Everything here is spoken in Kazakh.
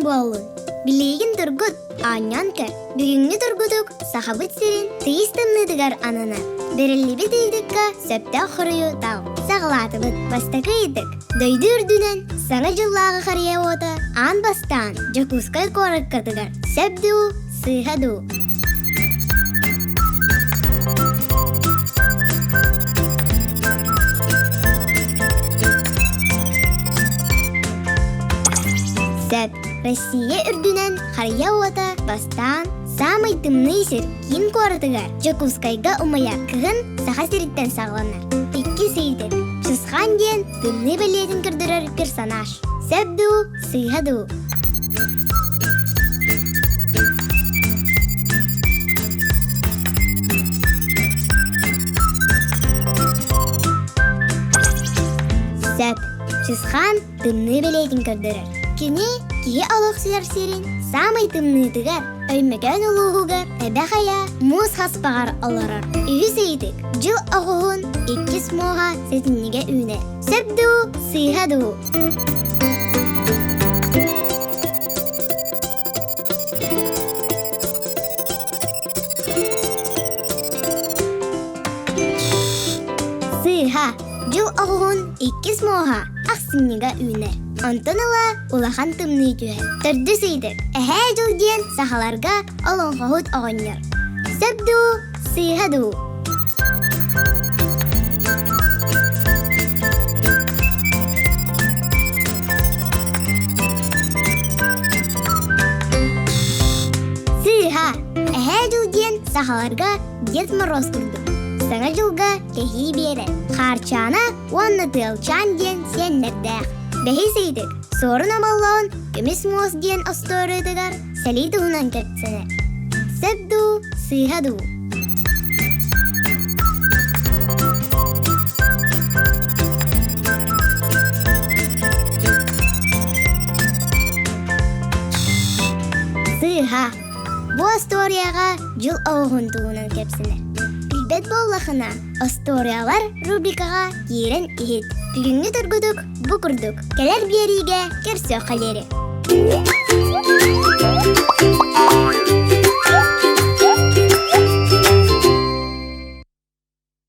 болун. Билеген тургут анянка. Бүгүнгү тургутук сахабыт сирин тыйыстымныдыгар анана. Берелиби дейдикка сөптө хорую тал. Саглатыбыт бастакыйдык. Дойду үрдүнен саңа жыллағы хария ота ан бастан жокускай кораккатыгар. Сөпду сыйхаду. Сөп Россия үрдүнен хария ота бастан самый тымный сир кин коратыгар. Жокускайга умая кыгын саха сириттен сагланар. Икки сейдик. Чысхан ден тымны белетін кірдірер персонаж. Сөпду сыйхаду. Сөп Чысхан тымны белетін кірдірер. Кені кие алықсылар серин самый тымныдыгар өймеген улуғугар әбәхая муз хаспағар аларар. Үйі сейдік жыл ағуғын 2 смоға сетіннеге үйне. Сөпду сыйхаду. Сыйха жыл ағуғын 2 смоға ақсыннеге үйне. Антонала улахан тымны түйе. Төрді сейдік. Әхә жыл ден сахаларға олон қағыт ағанер. Сөпду сыйхаду. Сыйха. Әхә жыл ден сахаларға Дед Мороз күрді. Саңа жылға кехи бере. Харчана онны тылчан ден сеннердәқ. Бәхи сейдік. Сорын амаллауын көмес муыз ден асторыдыгар сәлейді ұнан кәртсіне. Сөпду сыйхаду. Сыйха. Бұ асторияға жыл ауғын туғынан кәпсіне. Билбет боллақына асториялар рубрикаға ерін ехет. Бүгінгі тұргудук бұ күрдік. Келер беріге керсі қалері.